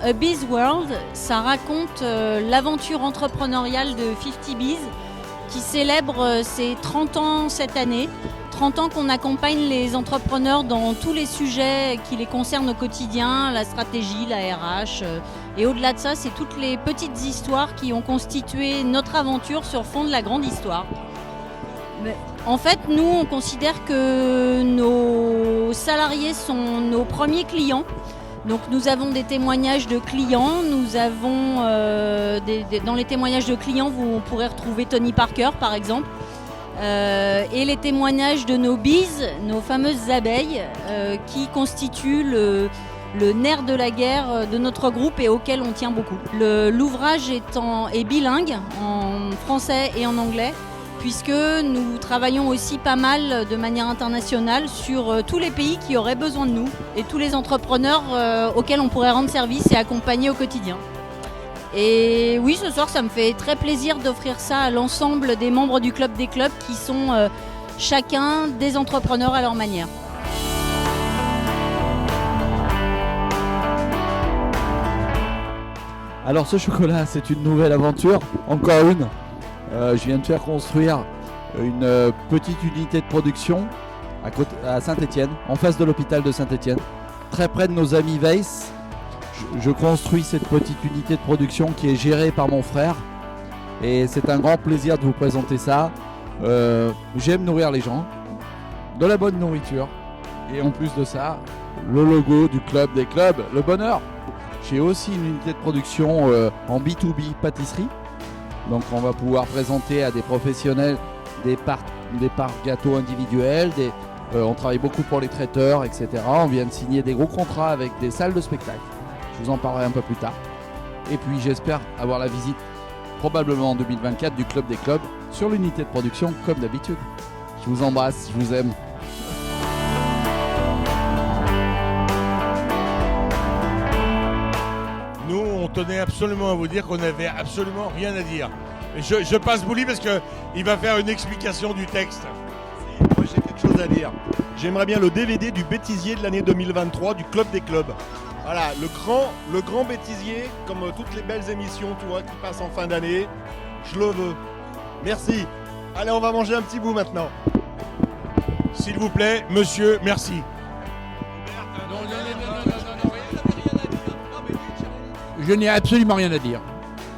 A Bees World, ça raconte l'aventure entrepreneuriale de 50 Bees qui célèbre ses 30 ans cette année. 30 ans qu'on accompagne les entrepreneurs dans tous les sujets qui les concernent au quotidien, la stratégie, la RH. Et au-delà de ça, c'est toutes les petites histoires qui ont constitué notre aventure sur fond de la grande histoire. Mais en fait, nous, on considère que nos salariés sont nos premiers clients. Donc nous avons des témoignages de clients, nous avons dans les témoignages de clients, vous pourrez retrouver Tony Parker par exemple, et les témoignages de nos bees, nos fameuses abeilles, qui constituent le nerf de la guerre de notre groupe et auquel on tient beaucoup. L'ouvrage est bilingue, en français et en anglais, puisque nous travaillons aussi pas mal de manière internationale sur tous les pays qui auraient besoin de nous et tous les entrepreneurs auxquels on pourrait rendre service et accompagner au quotidien. Et oui, ce soir, ça me fait très plaisir d'offrir ça à l'ensemble des membres du Club des Clubs qui sont chacun des entrepreneurs à leur manière. Alors ce chocolat, c'est une nouvelle aventure, encore une. Je viens de faire construire une petite unité de production à Saint-Étienne, en face de l'hôpital de Saint-Étienne, très près de nos amis Weiss. Je construis cette petite unité de production qui est gérée par mon frère et c'est un grand plaisir de vous présenter ça. J'aime nourrir les gens, de la bonne nourriture et en plus de ça, le logo du Club des Clubs, le bonheur. J'ai aussi une unité de production en B2B pâtisserie. Donc on va pouvoir présenter à des professionnels des parts gâteaux individuels, on travaille beaucoup pour les traiteurs, etc. On vient de signer des gros contrats avec des salles de spectacle. Je vous en parlerai un peu plus tard. Et puis j'espère avoir la visite probablement en 2024 du Club des Clubs sur l'unité de production comme d'habitude. Je vous embrasse, je vous aime. Nous, on tenait absolument à vous dire qu'on n'avait absolument rien à dire. Je passe Bouli parce qu'il va faire une explication du texte. Moi j'ai quelque chose à dire. J'aimerais bien le DVD du bêtisier de l'année 2023 du Club des Clubs. Voilà, le grand bêtisier, comme toutes les belles émissions tu vois, qui passent en fin d'année. Je le veux. Merci. Allez, on va manger un petit bout maintenant. S'il vous plaît, monsieur, merci. Je n'ai absolument rien à dire.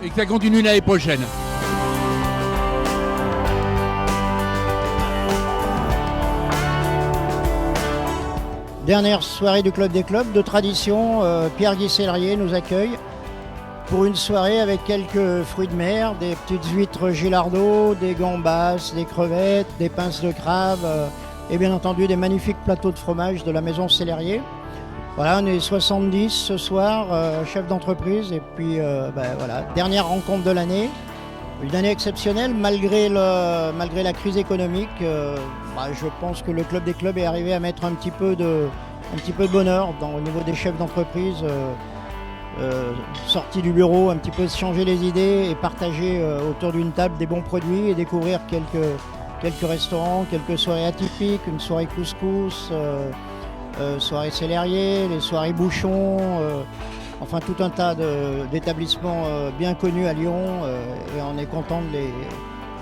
Et que ça continue l'année prochaine. Dernière soirée du Club des Clubs, de tradition, Pierre-Guy Sellerier nous accueille pour une soirée avec quelques fruits de mer, des petites huîtres gilardo, des gambas, des crevettes, des pinces de crabe et bien entendu des magnifiques plateaux de fromage de la maison Sellerier. Voilà, on est 70 ce soir, chef d'entreprise et puis voilà, dernière rencontre de l'année. Une année exceptionnelle malgré la crise économique. Je pense que le Club des Clubs est arrivé à mettre un petit peu de bonheur au niveau des chefs d'entreprise, sortis du bureau, un petit peu se changer les idées et partager autour d'une table des bons produits et découvrir quelques restaurants, quelques soirées atypiques, une soirée couscous, soirée Sellerier, les soirées Bouchon. Enfin tout un tas d'établissements bien connus à Lyon et on est content de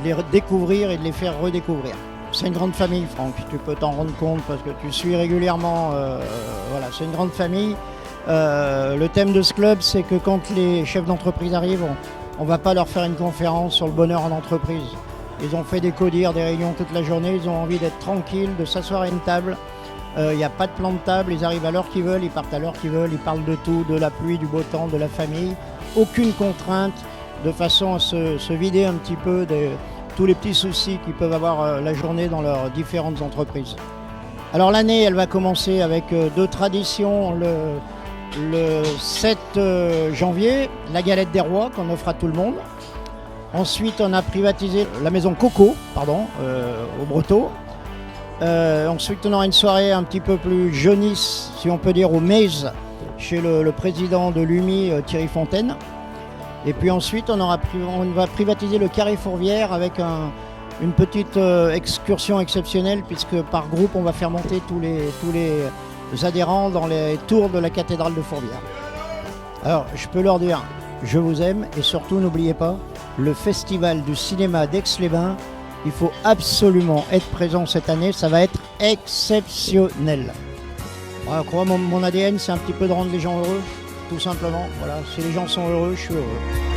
les découvrir et de les faire redécouvrir. C'est une grande famille, Franck, tu peux t'en rendre compte parce que tu suis régulièrement, voilà, c'est une grande famille. Le thème de ce club, c'est que quand les chefs d'entreprise arrivent, on ne va pas leur faire une conférence sur le bonheur en entreprise. Ils ont fait des codires, des réunions toute la journée, ils ont envie d'être tranquilles, de s'asseoir à une table. Il n'y a pas de plan de table, ils arrivent à l'heure qu'ils veulent, ils partent à l'heure qu'ils veulent, ils parlent de tout, de la pluie, du beau temps, de la famille. Aucune contrainte, de façon à se vider un petit peu de tous les petits soucis qu'ils peuvent avoir la journée dans leurs différentes entreprises. Alors l'année, elle va commencer avec deux traditions. Le 7 janvier, la galette des rois qu'on offre à tout le monde. Ensuite, on a privatisé la maison Coco, au Breteau. Ensuite, on aura une soirée un petit peu plus jeunisse, si on peut dire, au Maze, chez le président de l'UMI, Thierry Fontaine. Et puis ensuite, on va privatiser le Carré Fourvière avec une petite excursion exceptionnelle, puisque par groupe, on va faire monter tous les adhérents dans les tours de la cathédrale de Fourvière. Alors, je peux leur dire, je vous aime et surtout n'oubliez pas, le festival du cinéma d'Aix-les-Bains, il faut absolument être présent cette année, ça va être exceptionnel. Voilà, mon ADN, c'est un petit peu de rendre les gens heureux, tout simplement. Voilà, si les gens sont heureux, je suis heureux.